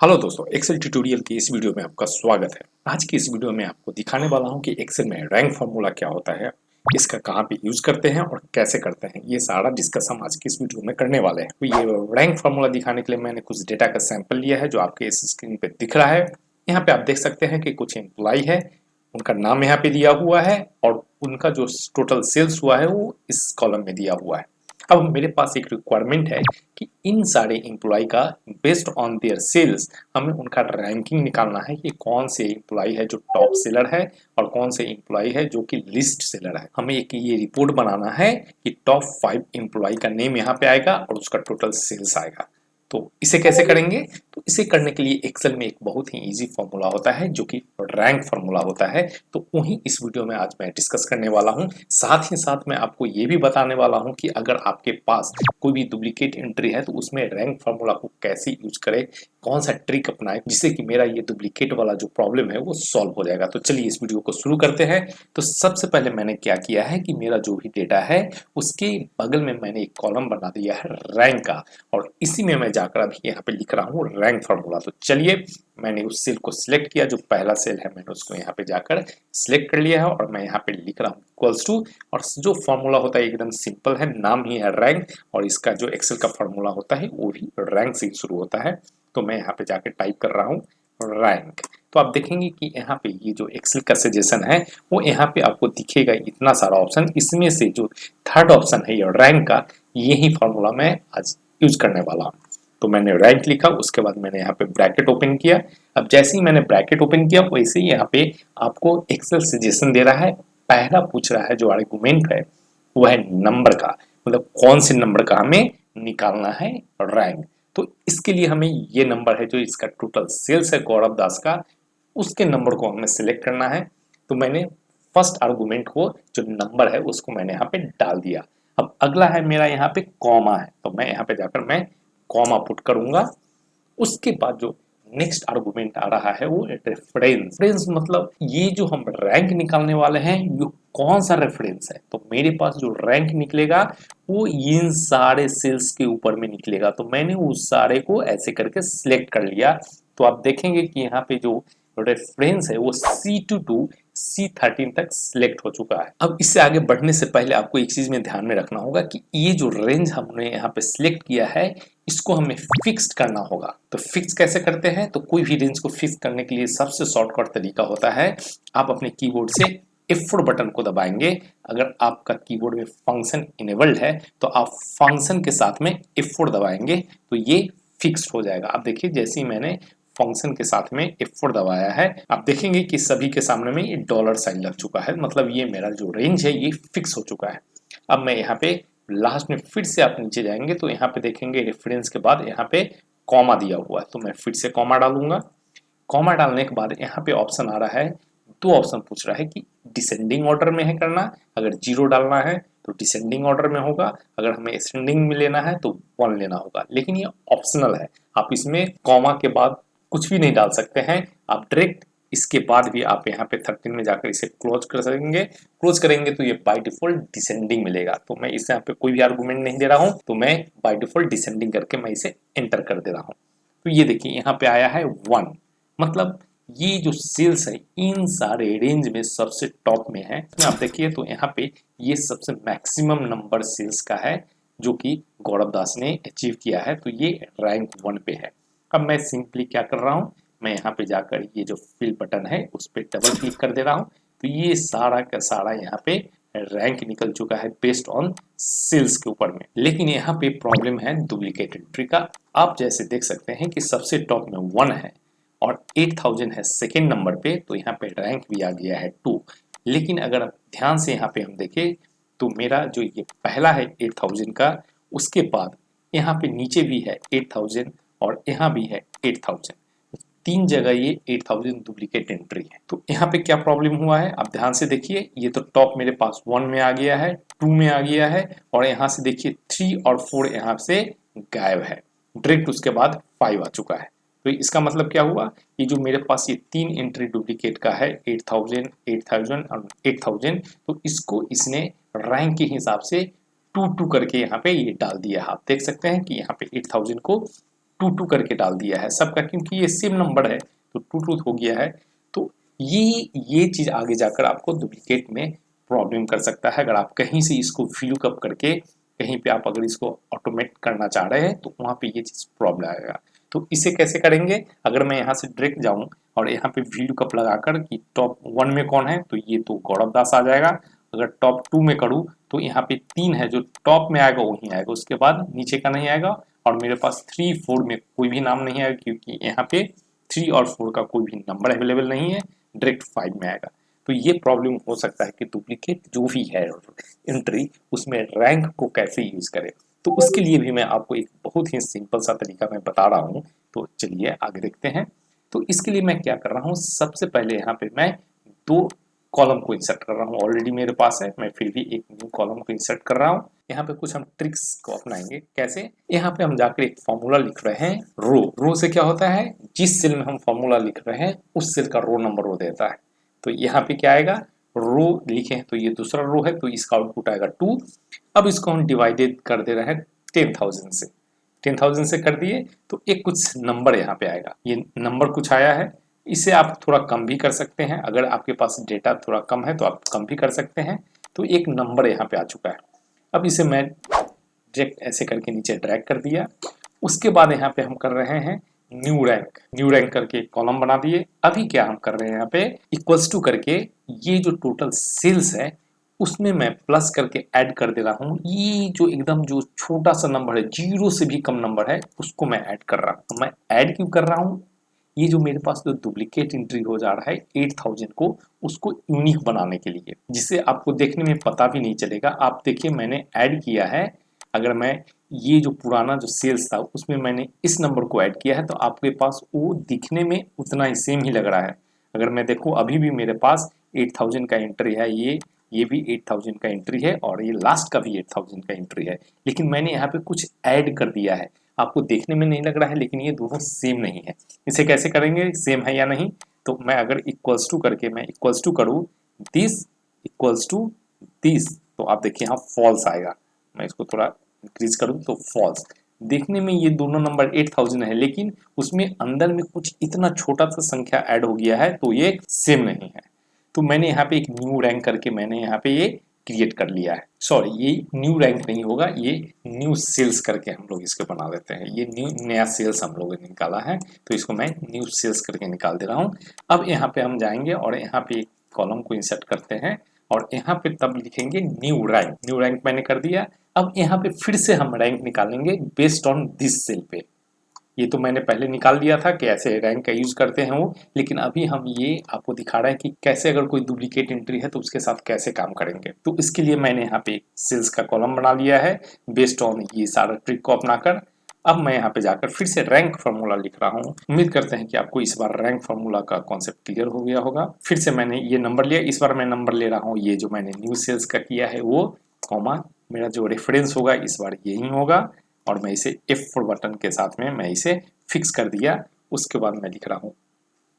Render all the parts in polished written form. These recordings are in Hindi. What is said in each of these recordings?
हेलो दोस्तों, एक्सेल ट्यूटोरियल की इस वीडियो में आपका स्वागत है। आज की इस वीडियो में आपको दिखाने वाला हूं कि एक्सेल में रैंक फार्मूला क्या होता है, इसका कहां पे यूज करते हैं और कैसे करते हैं। ये सारा डिस्कस हम आज की इस वीडियो में करने वाले हैं। तो ये रैंक फार्मूला दिखाने के लिए मैंने कुछ डेटा का सैंपल लिया है जो आपके इस स्क्रीन पे दिख रहा है। यहाँ पे आप देख सकते हैं कि कुछ एम्प्लॉय है, उनका नाम यहाँ पे दिया हुआ है और उनका जो टोटल सेल्स हुआ है वो इस कॉलम में दिया हुआ है। अब मेरे पास एक रिक्वायरमेंट है कि इन सारे एम्प्लॉय का बेस्ड ऑन देयर सेल्स हमें उनका रैंकिंग निकालना है कि कौन से एम्प्लॉय है जो टॉप सेलर है और कौन से एम्प्लॉय है जो कि लिस्ट सेलर है। हमें एक ये रिपोर्ट बनाना है कि टॉप 5 एम्प्लॉय का नेम यहाँ पे आएगा और उसका टोटल सेल्स आएगा। तो इसे कैसे करेंगे? तो इसे करने के लिए एक्सेल में एक बहुत ही इजी फॉर्मूला होता है जो कि रैंक फार्मूला होता है। तो वही इस वीडियो में आज मैं डिस्कस करने वाला हूं। साथ ही साथ मैं आपको ये भी बताने वाला हूं कि अगर आपके पास कोई भी डुप्लीकेट एंट्री है तो उसमें रैंक फार्मूला को कैसे यूज करें, कौन सा ट्रिक अपनाएं जिससे कि मेरा ये डुप्लीकेट वाला जो प्रॉब्लम है वो सॉल्व हो जाएगा। तो चलिए इस वीडियो को शुरू करते हैं। तो सबसे पहले मैंने क्या किया है कि मेरा जो भी डेटा है उसके बगल में मैंने एक कॉलम बना दिया है रैंक का, और इसी में मैं जाकर अभी यहाँ पे लिख रहा हूँ रैंक फार्मूला। तो चलिए, मैंने उस सेल को सिलेक्ट किया, जो पहला सेल है मैंने उसको यहाँ पे जाकर सिलेक्ट कर लिया है और मैं यहाँ पे लिख रहा हूँ इक्वल्स टू, और जो फॉर्मूला होता है एकदम सिंपल है, नाम ही है रैंक और इसका जो एक्सेल का फॉर्मूला होता है वो भी रैंक से ही शुरू होता है। तो मैं यहाँ पे जाकर टाइप कर रहा हूँ रैंक। तो आप देखेंगे कि यहाँ पे ये जो एक्सेल का सजेशन है वो यहाँ पे आपको दिखेगा इतना सारा ऑप्शन, इसमें से जो थर्ड ऑप्शन है ये रैंक का, यही फॉर्मूला मैं आज यूज करने वाला हूँ। तो मैंने रैंक लिखा, उसके बाद मैंने यहाँ पे ब्रैकेट ओपन किया। अब जैसे ही मैंने ब्रैकेट ओपन किया वैसे ही यहाँ पे आपको एक्सेल सजेशन दे रहा है। पहला पूछ रहा है जो आर्गुमेंट है वो है नंबर का, मतलब कौन से नंबर का हमें निकालना है रैंक। तो इसके लिए हमें ये नंबर है जो इसका टोटल सेल्स है गौरव दास का, उसके नंबर को हमें सिलेक्ट करना है। तो मैंने फर्स्ट आर्गुमेंट को जो नंबर है उसको मैंने यहाँ पे डाल दिया। अब अगला है मेरा यहाँ पे कॉमा है, तो मैं यहाँ पे जाकर मैं कॉमा पुट करूंगा। उसके बाद जो नेक्स्ट आर्गुमेंट आ रहा है वो रेफरेंस। रेफरेंस मतलब ये जो हम रैंक निकालने वाले हैं ये कौन सा रेफरेंस है। तो मेरे पास जो रैंक निकलेगा वो इन सारे सेल्स के ऊपर में निकलेगा। तो मैंने उस सारे को ऐसे करके सिलेक्ट कर लिया। तो आप देखेंगे कि यहाँ पे जो रेफरेंस है वो C2 C13 तक सिलेक्ट हो चुका है। अब इससे आगे बढ़ने से पहले आपको एक चीज में ध्यान में रखना होगा कि ये जो रेंज हमने यहाँ पे सिलेक्ट किया है इसको हमें फिक्स्ड करना होगा। तो फिक्स कैसे करते हैं? तो कोई भी रेंज को फिक्स करने के लिए सबसे शॉर्टकट तरीका होता है, आप अपने कीबोर्ड से F4 बटन को दबाएंगे। अगर आपका कीबोर्ड में फंक्शन इनेबल्ड है तो आप फंक्शन के साथ में F4 दबाएंगे तो ये फिक्स्ड हो जाएगा। आप देखिए जैसे ही मैंने फंक्शन के साथ में F4 दबाया है, आप देखेंगे कि सभी के सामने में ये डॉलर साइन लग चुका है, मतलब ये मेरा जो रेंज है ये फिक्स हो चुका है। अब मैं यहाँ पे लास्ट में फिर से आप नीचे जाएंगे तो यहाँ पे देखेंगे रेफरेंस के बाद यहाँ पे कॉमा दिया हुआ है, तो मैं फिर से कॉमा डालूंगा। कॉमा डालने के बाद यहाँ पे ऑप्शन आ रहा है, दो ऑप्शन पूछ रहा है कि डिसेंडिंग ऑर्डर में है करना, अगर जीरो डालना है तो डिसेंडिंग ऑर्डर में होगा, अगर हमें असेंडिंग में लेना है तो 1 लेना होगा। लेकिन ये ऑप्शनल है, आप इसमें कॉमा के बाद कुछ भी नहीं डाल सकते हैं। आप डायरेक्ट इसके बाद भी आप यहाँ पे 13 में जाकर इसे क्लोज कर सकेंगे। क्लोज करेंगे तो ये बाय डिफॉल्ट डिसेंडिंग मिलेगा। तो मैं इसे यहाँ पे कोई भी आर्गुमेंट नहीं दे रहा हूँ, तो मैं बाय डिफॉल्ट डिसेंडिंग करके मैं इसे एंटर कर दे रहा हूँ। तो ये देखिए यहाँ पे आया है 1, मतलब ये जो सेल्स है इन सारे रेंज में सबसे टॉप में है। आप देखिए तो यहाँ पे ये सबसे मैक्सिमम नंबर सेल्स का है जो कि गौरव दास ने अचीव किया है, तो ये रैंक 1 पे है। अब मैं सिंपली क्या कर रहा हूँ, मैं यहाँ पे जाकर ये जो फिल बटन है उस पर डबल क्लिक कर दे रहा हूँ। तो ये सारा का सारा यहाँ पे रैंक निकल चुका है बेस्ड ऑन सेल्स के ऊपर में। लेकिन यहाँ पे प्रॉब्लम है डुप्लीकेट एंट्री का। आप जैसे देख सकते हैं कि सबसे टॉप में 1 है और 8000 है सेकेंड नंबर पे, तो यहाँ पे रैंक भी आ गया है 2। लेकिन अगर आप ध्यान से यहाँ पे हम देखें तो मेरा जो ये पहला है 8000 का, उसके बाद यहाँ पे नीचे भी है 8000 और यहाँ भी है 8000, तीन जगह ये 8000 डुप्लीकेट एंट्री है। तो यहाँ पे क्या प्रॉब्लम हुआ है आप ध्यान से देखिए, ये तो टॉप मेरे पास 1 में आ गया है, 2 में आ गया है और यहाँ से देखिए 3 और 4 यहाँ से गायब है, डायरेक्ट उसके बाद 5 आ चुका है। तो इसका मतलब क्या हुआ, ये जो मेरे पास ये 3 एंट्री डुप्लीकेट का है 8000 8000 और 8000, तो इसको इसने रैंक के हिसाब से 2 2 करके यहाँ पे ये डाल दिया। आप देख सकते हैं कि यहाँ पे 8000 को टू टू करके डाल दिया है सबका, क्योंकि ये सेम नंबर है तो टू टू हो गया है। तो ये चीज़ आगे जाकर आपको डुप्लीकेट में प्रॉब्लम कर सकता है। अगर आप कहीं से इसको VLOOKUP करके कहीं पे आप अगर इसको ऑटोमेट करना चाह रहे हैं तो वहाँ पे ये चीज़ प्रॉब्लम आएगा। तो इसे कैसे करेंगे, अगर मैं यहाँ से डायरेक्ट जाऊँ और यहाँ पे VLOOKUP लगाकर कि टॉप 1 में कौन है, तो ये तो गौरव दास आ जाएगा। अगर टॉप 2 में करूँ तो यहाँ पे 3 है, जो टॉप में आएगा वही आएगा, उसके बाद नीचे का नहीं आएगा। और मेरे पास 3 4 में कोई भी नाम नहीं आएगा, क्योंकि यहाँ पे 3 और 4 का कोई भी नंबर अवेलेबल नहीं है, डायरेक्ट 5 में आएगा। तो ये प्रॉब्लम हो सकता है कि डुप्लीकेट जो भी है एंट्री, उसमें रैंक को कैसे यूज करें। तो उसके लिए भी मैं आपको एक बहुत ही सिंपल सा तरीका मैं बता रहा हूँ। तो चलिए आगे देखते हैं। तो इसके लिए मैं क्या कर रहा हूँ, सबसे पहले यहाँ पे मैं 2 कॉलम को इंसर्ट कर रहा हूँ, ऑलरेडी मेरे पास है, मैं फिर भी एक न्यू कॉलम को इंसर्ट कर रहा हूँ। यहाँ पे कुछ हम ट्रिक्स को अपनाएंगे। कैसे, यहाँ पे हम जाकर एक फॉर्मूला लिख रहे हैं रो से क्या होता है, जिस सेल में हम फॉर्मूला लिख रहे हैं उस सेल का रो नंबर वो देता है। तो यहाँ पे क्या आएगा, रो लिखे हैं तो ये दूसरा रो है, तो इसका आउटपुट आएगा 2। अब इसको हम डिवाइडेड कर दे रहे हैं 10,000 से, 10,000 से कर दिए तो एक कुछ नंबर यहाँ पे आएगा, ये नंबर कुछ आया है। इसे आप थोड़ा कम भी कर सकते हैं, अगर आपके पास डेटा थोड़ा कम है तो आप कम भी कर सकते हैं। तो एक नंबर यहाँ पे आ चुका है। अब इसे मैं डायरेक्ट ऐसे करके नीचे ड्रैग कर दिया। उसके बाद यहाँ पे हम कर रहे हैं न्यू रैंक करके कॉलम बना दिए। अभी क्या हम कर रहे हैं, यहाँ पे इक्वल्स टू करके ये जो टोटल सेल्स है उसमें मैं प्लस करके ऐड कर दे रहा हूँ। ये जो एकदम जो छोटा सा नंबर है, 0 से भी कम नंबर है, उसको मैं ऐड कर रहा हूँ। मैं ऐड क्यों कर रहा हूँ, ये जो मेरे पास जो डुप्लीकेट एंट्री हो जा रहा है 8,000 को, उसको यूनिक बनाने के लिए, जिससे आपको देखने में पता भी नहीं चलेगा। आप देखिए मैंने ऐड किया है, अगर मैं ये जो पुराना जो सेल्स था उसमें मैंने इस नंबर को ऐड किया है तो आपके पास वो दिखने में उतना ही सेम ही लग रहा है। अगर मैं देखूं अभी भी मेरे पास 8,000 का एंट्री है, ये भी 8,000 का एंट्री है और ये लास्ट का भी 8,000 का एंट्री है, लेकिन मैंने यहाँ पे कुछ ऐड कर दिया है। आपको देखने में नहीं लग रहा है, लेकिन ये दोनों सेम नहीं है। इसे कैसे करेंगे, सेम है या नहीं, तो मैं अगर इक्वल्स टू करके मैं इक्वल्स टू करूँ दिस इक्वल्स टू दिस, तो आप देखिए यहाँ फॉल्स आएगा। मैं इसको थोड़ा इंक्रीज करूँ तो फॉल्स। देखने में ये दोनों नंबर 8,000 है, लेकिन उसमें अंदर में कुछ इतना छोटा सा संख्या ऐड हो गया है, तो ये सेम नहीं है। तो मैंने यहाँ पे एक न्यू रैंक करके मैंने यहाँ पे ये क्रिएट कर लिया है। सॉरी, ये न्यू रैंक नहीं होगा, ये न्यू सेल्स करके हम लोग इसको बना लेते हैं। ये नया सेल्स हम लोगों ने निकाला है, तो इसको मैं न्यू सेल्स करके निकाल दे रहा हूँ। अब यहाँ पे हम जाएंगे और यहाँ पे एक कॉलम को इंसर्ट करते हैं और यहाँ पे तब लिखेंगे न्यू रैंक मैंने कर दिया। अब यहाँ पे फिर से हम रैंक निकालेंगे बेस्ड ऑन दिस सेल पे। ये तो मैंने पहले निकाल दिया था कि ऐसे रैंक का यूज करते हैं वो, लेकिन अभी हम ये आपको दिखा रहे हैं कि कैसे अगर कोई डुप्लीकेट एंट्री है तो उसके साथ कैसे काम करेंगे। तो इसके लिए मैंने यहाँ पे सेल्स का कॉलम बना लिया है बेस्ड ऑन ये सारा ट्रिक को अपनाकर। अब मैं यहाँ पे जाकर फिर से रैंक फार्मूला लिख रहा हूँ। उम्मीद करते हैं कि आपको इस बार रैंक फार्मूला का कॉन्सेप्ट क्लियर हो गया होगा। फिर से मैंने ये नंबर लिया, इस बार मैं नंबर ले रहा हूँ ये जो मैंने न्यू सेल्स का किया है वो, कॉमा मेरा जो रेफरेंस होगा इस बार यही होगा, और मैं इसे F4 बटन के साथ में मैं इसे फिक्स कर दिया। उसके बाद मैं लिख रहा हूँ,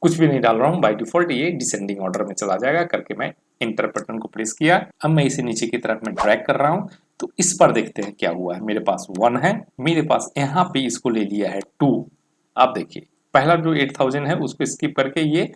कुछ भी नहीं डाल रहा हूँ, बाय डिफॉल्ट ये डिसेंडिंग ऑर्डर में चला जाएगा करके मैं इंटर बटन को प्रेस किया। अब मैं इसे नीचे की तरफ में ड्रैग कर रहा हूँ। तो इस पर देखते हैं क्या हुआ है। मेरे पास 1 है, मेरे पास यहाँ पे इसको ले लिया है 2। आप देखिए पहला जो 8,000 है उसको स्किप करके ये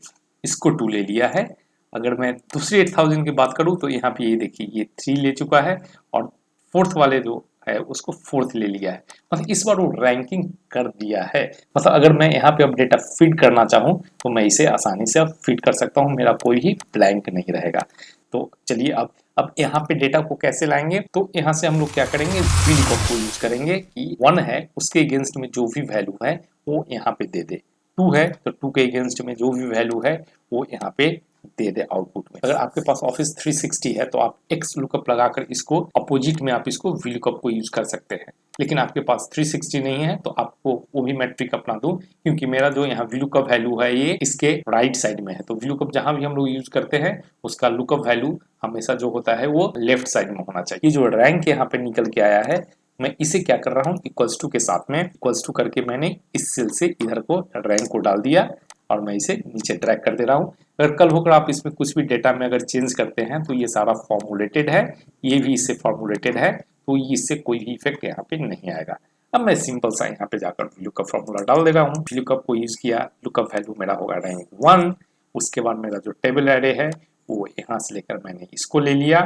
इसको 2 ले लिया है। अगर मैं दूसरी 8,000 की बात करूँ तो यहाँ पे ये देखिए ये 3 ले चुका है और फोर्थ वाले जो है उसको 4th ले लिया है। मतलब इस बार वो रैंकिंग कर दिया है। मतलब अगर मैं यहाँ पे अब डेटा फीड करना चाहूँ तो मैं इसे आसानी से अब फीड कर सकता हूँ, मेरा कोई भी ब्लैंक नहीं रहेगा। तो चलिए अब यहाँ पे डेटा को कैसे लाएंगे, तो यहाँ से हम लोग क्या करेंगे, VLOOKUP को यूज करेंगे कि 1 है उसके अगेंस्ट में जो भी वैल्यू है वो यहाँ पे दे दे, 2 है तो 2 के अगेंस्ट में जो भी वैल्यू है वो यहाँ पे दे दे आउटपुट में। अगर आपके पास ऑफिस 360 है तो आप एक्स लुकअप लगाकर इसको अपोजिट में आप इसको VLOOKUP को यूज कर सकते हैं। लेकिन आपके पास 360 नहीं है तो आपको वो भी मैं ट्रिक अपना दूं, क्योंकि मेरा जो यहाँ VLOOKUP वैल्यू है ये इसके राइट साइड में है। तो VLOOKUP जहां भी हम लोग यूज करते हैं उसका लुकअप वैल्यू हमेशा जो होता है वो लेफ्ट साइड में होना चाहिए। जो रैंक यहाँ पे निकल के आया है, मैं इसे क्या कर रहा हूँ, इक्वल्स टू के साथ में इक्वल्स टू करके मैंने इस सेल से इधर को रैंक को डाल दिया और मैं इसे नीचे ड्रैग कर दे रहा हूँ। अगर कल होकर आप इसमें कुछ भी डेटा में अगर चेंज करते हैं तो ये सारा फॉर्मुलेटेड है, ये भी इससे फॉर्मुलेटेड है, तो इससे कोई भी इफेक्ट यहाँ पे नहीं आएगा। अब मैं सिंपल सा यहाँ पे जाकर लुकअप फॉर्मूला डाल दे रहा हूँ। लुकअप को यूज किया, लुकअप वैल्यू मेरा होगा रैंक 1। उसके बाद मेरा जो टेबल एरे है वो यहाँ से लेकर मैंने इसको ले लिया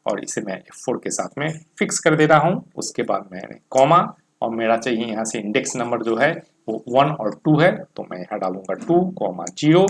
और इसे मैं F4 के साथ में फिक्स कर दे रहा हूँ। उसके बाद मैंने कॉमा और मेरा चाहिए यहाँ से इंडेक्स नंबर जो है वो 1 और 2 है, तो मैं यहाँ डालूंगा 2,0।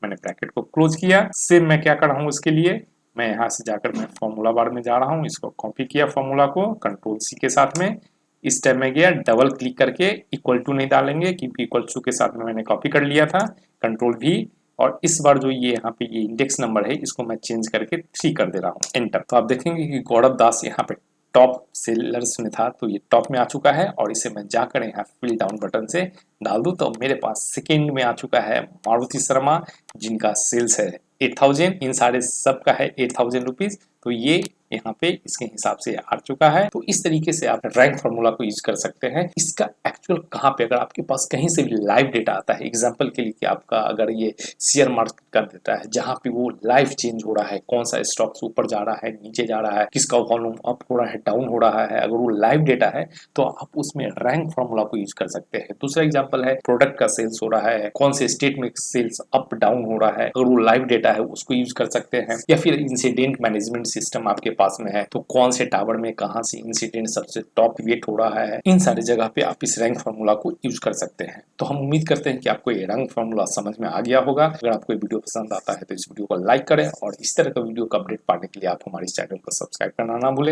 मैंने ब्रैकेट को क्लोज किया। सिर्फ मैं क्या कर रहा हूँ इसके लिए, मैं यहाँ से जाकर मैं फॉर्मूला बार में जा रहा हूँ, इसको कॉपी किया फॉर्मूला को कंट्रोल C के साथ में। इस टाइम में गया, डबल क्लिक करके इक्वल टू नहीं डालेंगे क्योंकि इक्वल टू के साथ में मैंने कॉपी कर लिया था, कंट्रोल V। और इस बार जो ये यहाँ पे ये इंडेक्स नंबर है इसको मैं चेंज करके 3 कर दे रहा हूँ, एंटर। तो आप देखेंगे कि गौरव दास यहाँ पे टॉप सेलर्स में था तो ये टॉप में आ चुका है और इसे मैं जाकर यहाँ फिल डाउन बटन से डाल दूं तो मेरे पास सेकेंड में आ चुका है मारुति शर्मा, जिनका सेल्स है 8000। इन सारे सब का है 8000 रुपीज। तो ये यहाँ पे इसके हिसाब से आ चुका है। तो इस तरीके से आप रैंक फार्मूला को यूज कर सकते हैं। इसका एक्चुअल कहाँ पे, अगर आपके पास कहीं से भी लाइव डेटा आता है, एग्जांपल के लिए कि आपका अगर ये शेयर मार्केट का डेटा है जहाँ पे वो लाइव चेंज हो रहा है, कौन सा स्टॉक्स ऊपर जा रहा है, नीचे जा रहा है, किसका वॉल्यूम अप हो रहा है, डाउन हो रहा है, अगर वो लाइव डेटा है तो आप उसमें रैंक फार्मूला को यूज कर सकते हैं। दूसरा एग्जाम्पल है प्रोडक्ट का सेल्स हो रहा है, कौन से स्टेट में सेल्स अप डाउन हो रहा है, अगर वो लाइव डेटा है उसको यूज कर सकते हैं। या फिर इंसिडेंट मैनेजमेंट सिस्टम आपके पास में है तो कौन से टावर में कहां से इंसिडेंट सबसे टॉप वेट हो रहा है, इन सारी जगह पे आप इस रैंक फार्मूला को यूज कर सकते हैं। तो हम उम्मीद करते हैं कि आपको ये रैंक फार्मूला समझ में आ गया होगा। अगर आपको ये वीडियो पसंद आता है तो इस वीडियो को लाइक करें और इस तरह का वीडियो का अपडेट पाने के लिए आप हमारे चैनल को सब्सक्राइब करना ना भूलें।